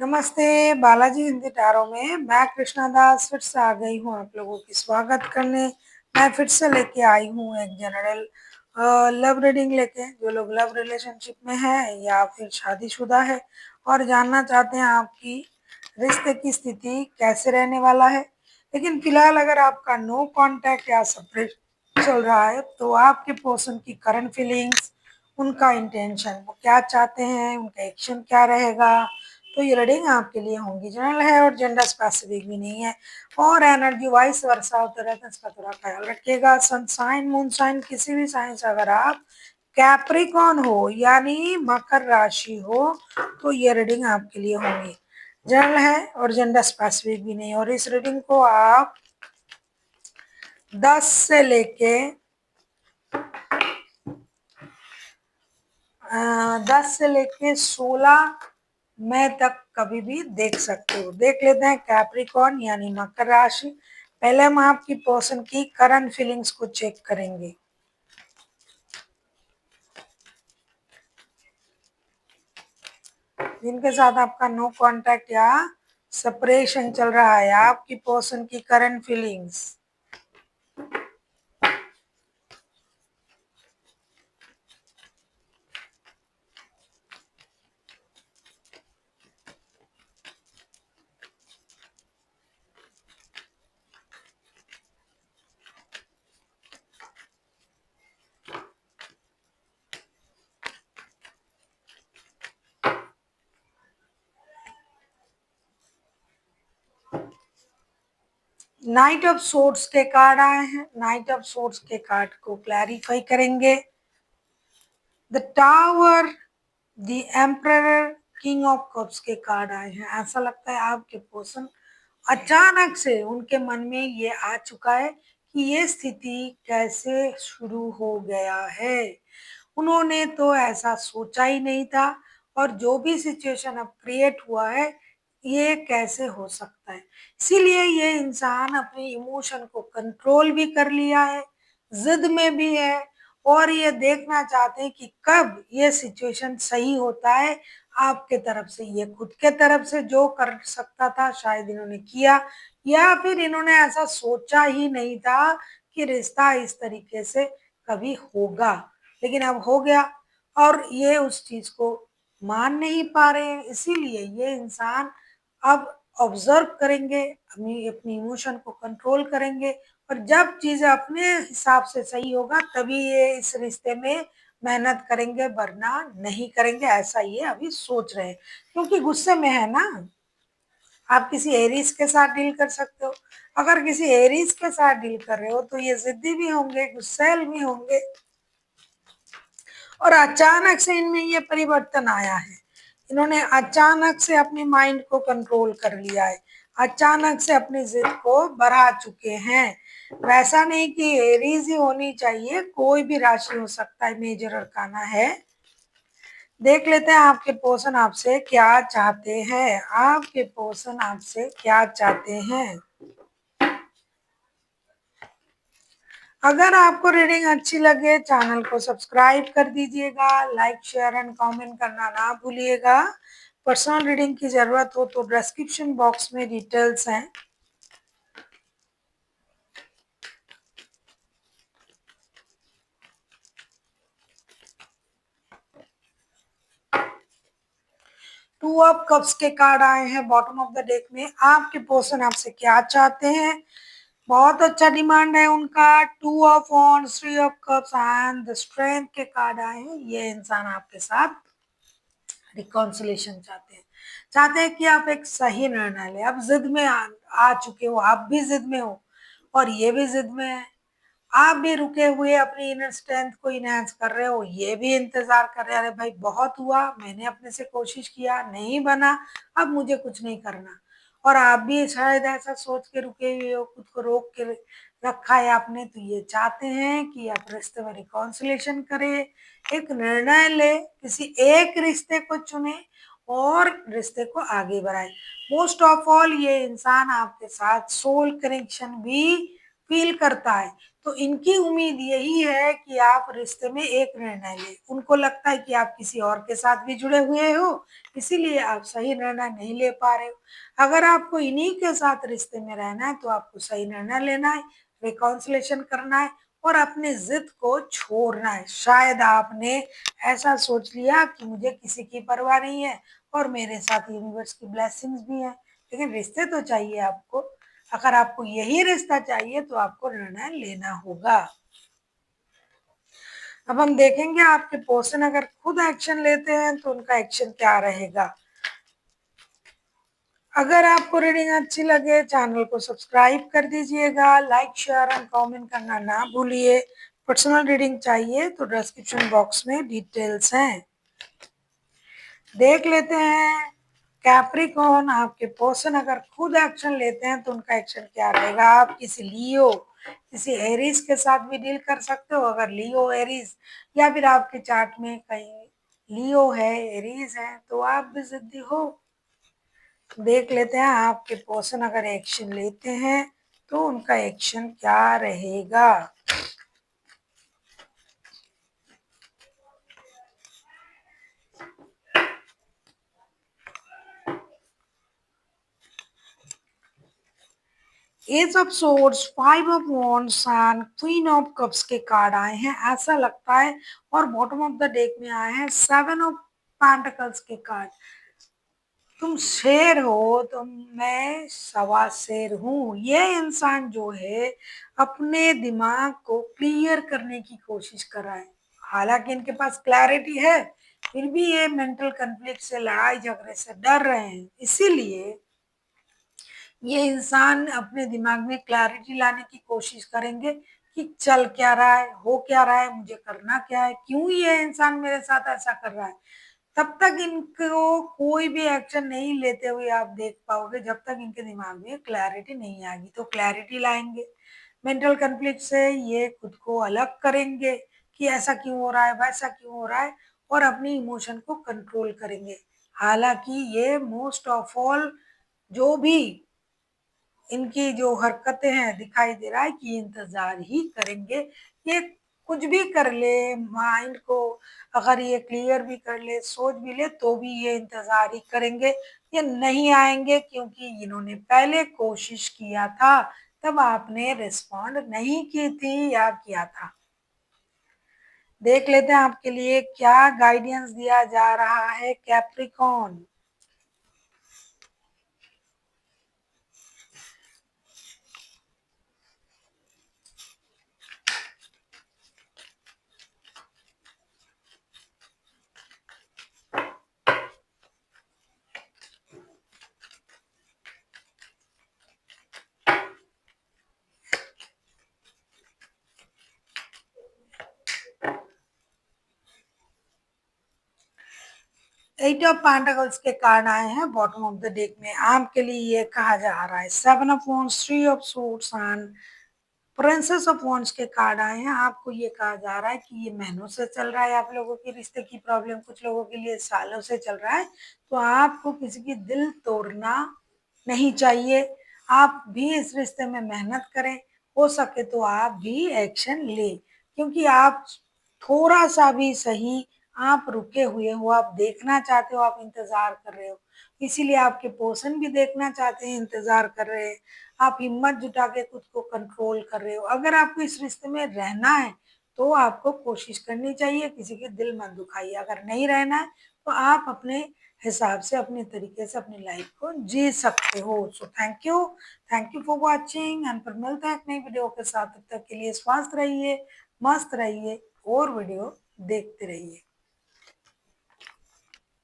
नमस्ते बालाजी हिंदी टारो में मैं कृष्णा दास फिर से आ गई हूँ आप लोगों की स्वागत करने। मैं फिर से लेके आई हूँ एक जनरल लव रीडिंग लेके। जो लोग लव रिलेशनशिप में है या फिर शादीशुदा है और जानना चाहते हैं आपकी रिश्ते की स्थिति कैसे रहने वाला है, लेकिन फिलहाल अगर आपका नो कांटेक्ट या सेपरेट चल रहा है तो आपके पर्सन की करंट फीलिंग्स, उनका इंटेंशन, वो क्या चाहते हैं, उनका एक्शन क्या रहेगा, तो ये रीडिंग आपके लिए होंगी। जनरल है और जेंडर स्पेसिफिक भी नहीं है और एनर्जी वाइस वर्षा होते रहते हैं, इसका थोड़ा ख्याल रखिएगा। सन साइन मून साइन किसी भी साइन से अगर आप कैप्रिकॉन हो यानी मकर राशि हो तो ये रीडिंग आपके लिए होंगी। जनरल है और जेंडर स्पेसिफिक भी नहीं। और इस रीडिंग को आप 10 से लेके 16 मई तक कभी भी देख सकते हो। देख लेते हैं कैप्रिकॉन यानी मकर राशि। पहले हम आपकी पर्सन की करंट फीलिंग्स को चेक करेंगे। जिनके साथ आपका नो कांटेक्ट या सेपरेशन चल रहा है, आपकी पर्सन की current feelings. Night of swords के कार्ड आए हैं। नाइट ऑफ सोर्ड्स के कार्ड को क्लैरिफाई करेंगे। The tower, the emperor, king of cups के कार्ड आए हैं। ऐसा लगता है आपके पर्सन अचानक से उनके मन में ये आ चुका है कि ये स्थिति कैसे शुरू हो गया है। उन्होंने तो ऐसा सोचा ही नहीं था और जो भी सिचुएशन अब क्रिएट हुआ है ये कैसे हो सकता है। इसीलिए ये इंसान अपने इमोशन को कंट्रोल भी कर लिया है, जिद में भी है और ये देखना चाहते हैं कि कब ये सिचुएशन सही होता है। आपके तरफ से ये खुद के तरफ से जो कर सकता था शायद इन्होंने किया, या फिर इन्होंने ऐसा सोचा ही नहीं था कि रिश्ता इस तरीके से कभी होगा, लेकिन अब हो गया और ये उस चीज को मान नहीं पा रहे हैं। इसीलिए ये इंसान अब ऑब्जर्व करेंगे, अपनी अपनी इमोशन को कंट्रोल करेंगे और जब चीजें अपने हिसाब से सही होगा तभी ये इस रिश्ते में मेहनत करेंगे, वरना नहीं करेंगे। ऐसा ये अभी सोच रहे हैं क्योंकि गुस्से में है ना। आप किसी एरीज के साथ डील कर सकते हो। अगर किसी एरीज के साथ डील कर रहे हो तो ये जिद्दी भी होंगे, गुस्सैल भी होंगे और अचानक से इनमें ये परिवर्तन आया है। इन्होंने अचानक से अपने माइंड को कंट्रोल कर लिया है, अचानक से अपनी जिद को बढ़ा चुके हैं। वैसा नहीं कि एरीज ही होनी चाहिए, कोई भी राशि हो सकता है, मेजर अरकाना है। देख लेते हैं आपके पर्सन आपसे क्या चाहते हैं। आपके पर्सन आपसे क्या चाहते हैं। अगर आपको रीडिंग अच्छी लगे चैनल को सब्सक्राइब कर दीजिएगा, लाइक शेयर एंड कमेंट करना ना भूलिएगा। पर्सनल रीडिंग की जरूरत हो तो डिस्क्रिप्शन बॉक्स में डिटेल्स हैं। टू ऑफ कप्स के कार्ड आए हैं बॉटम ऑफ द डेक में। आपके पर्सन आपसे क्या चाहते हैं, बहुत अच्छा डिमांड है उनका। Two of wands, three of cups and the strength के कार्ड आए हैं। ये इंसान आपके साथ रिकॉन्सिलेशन चाहते हैं कि आप एक सही निर्णय लें। अब जिद में आ चुके हो, आप भी जिद में हो और ये भी जिद में है। आप भी रुके हुए अपनी इनर स्ट्रेंथ को इनहेंस कर रहे हो, ये भी इंतजार कर रहे हैं, अरे भाई बहुत हुआ, मैंने अपने से कोशिश किया, नहीं बना, अब मुझे कुछ नहीं करना। और आप भी शायद ऐसा सोच के रुके हुए हो, खुद को रोक के रखा है आपने, तो ये चाहते हैं कि आप रिश्ते में रिकॉन्सिलेशन करें, एक निर्णय ले, किसी एक रिश्ते को चुने और रिश्ते को आगे बढ़ाए। मोस्ट ऑफ ऑल ये इंसान आपके साथ सोल कनेक्शन भी फील करता है। तो इनकी उम्मीद यही है कि आप रिश्ते में एक निर्णय लें। उनको लगता है कि आप किसी और के साथ भी जुड़े हुए हो, इसीलिए आप सही निर्णय नहीं ले पा रहे हो। अगर आपको इन्हीं के साथ रिश्ते में रहना है तो आपको सही निर्णय लेना है, रिकॉन्सिलेशन करना है और अपने जिद को छोड़ना है। शायद आपने ऐसा सोच लिया कि मुझे किसी की परवाह नहीं है और मेरे साथ यूनिवर्स की ब्लेसिंग्स भी हैं, लेकिन रिश्ते तो चाहिए आपको। अगर आपको यही रिश्ता चाहिए तो आपको निर्णय लेना होगा। अब हम देखेंगे आपके पर्सन अगर खुद एक्शन लेते हैं तो उनका एक्शन क्या रहेगा। अगर आपको रीडिंग अच्छी लगे चैनल को सब्सक्राइब कर दीजिएगा, लाइक शेयर एंड कमेंट करना ना भूलिए। पर्सनल रीडिंग चाहिए तो डिस्क्रिप्शन बॉक्स में डिटेल्स हैं। देख लेते हैं कैप्रिकॉर्न, आपके पर्सन अगर खुद एक्शन लेते हैं तो उनका एक्शन क्या रहेगा। आप किसी लियो, किसी एरीज के साथ भी डील कर सकते हो। अगर लियो, एरीज या फिर आपके चार्ट में कहीं लियो है, एरीज है तो आप भी जिद्दी हो। देख लेते हैं आपके पर्सन अगर एक्शन लेते हैं तो उनका एक्शन क्या रहेगा। Ace of swords, five of wands and queen of cups के कार्ड आए हैं ऐसा लगता है, और बॉटम ऑफ द डेक में आए हैं सेवन ऑफ पेंटिकल्स के कार्ड। तुम शेर हो तो मैं सवा शेर हूँ। ये इंसान जो है अपने दिमाग को क्लियर करने की कोशिश कर रहा है। हालांकि इनके पास क्लैरिटी है, फिर भी ये मेंटल कन्फ्लिक्ट से, लड़ाई झगड़े से डर रहे हैं। इसीलिए ये इंसान अपने दिमाग में क्लैरिटी लाने की कोशिश करेंगे कि चल क्या रहा है, हो क्या रहा है, मुझे करना क्या है, क्यों ये इंसान मेरे साथ ऐसा कर रहा है। तब तक इनको कोई भी एक्शन नहीं लेते हुए आप देख पाओगे जब तक इनके दिमाग में क्लैरिटी नहीं आएगी। तो क्लैरिटी लाएंगे, मेंटल कन्फ्लिक्ट से ये खुद को अलग करेंगे कि ऐसा क्यों हो रहा है, वैसा क्यों हो रहा है, और अपनी इमोशन को कंट्रोल करेंगे। हालांकि ये मोस्ट ऑफ ऑल जो भी इनकी जो हरकतें हैं दिखाई दे रहा है कि इंतजार ही करेंगे। ये कुछ भी कर ले, माइंड को अगर ये क्लियर भी कर ले, सोच भी ले, तो भी ये इंतजार ही करेंगे। ये नहीं आएंगे क्योंकि इन्होंने पहले कोशिश किया था, तब आपने रिस्पॉन्ड नहीं की थी या किया था। देख लेते हैं आपके लिए क्या गाइडेंस दिया जा रहा है कैप्रिकॉर्न। एट ऑफ पेंटिकल्स के कार्ड आए हैं बॉटम ऑफ द डेक में। आपके लिए ये कहा जा रहा है seven of wands, three of swords and princess of wands के कार्ड आए हैं। आपको ये कहा जा रहा है कि ये महीनों से चल रहा है आप लोगों के रिश्ते की प्रॉब्लम, कुछ लोगों के लिए सालों से चल रहा है। तो आपको किसी की दिल तोड़ना नहीं चाहिए। आप भी इस रिश्ते में मेहनत करें, हो सके तो आप भी एक्शन ले, क्योंकि आप थोड़ा सा भी सही, आप रुके हुए हो, आप देखना चाहते हो, आप इंतजार कर रहे हो। इसीलिए आपके पर्सन भी देखना चाहते हैं, इंतजार कर रहे हैं। आप हिम्मत जुटा के खुद को कंट्रोल कर रहे हो। अगर आपको इस रिश्ते में रहना है तो आपको कोशिश करनी चाहिए, किसी के दिल मत दुखाइए। अगर नहीं रहना है तो आप अपने हिसाब से, अपने तरीके से अपनी लाइफ को जी सकते हो। So thank you for watching and फिर मिलते हैं एक नई वीडियो के साथ। तब तक के लिए स्वस्थ रहिए, मस्त रहिए और वीडियो देखते रहिए।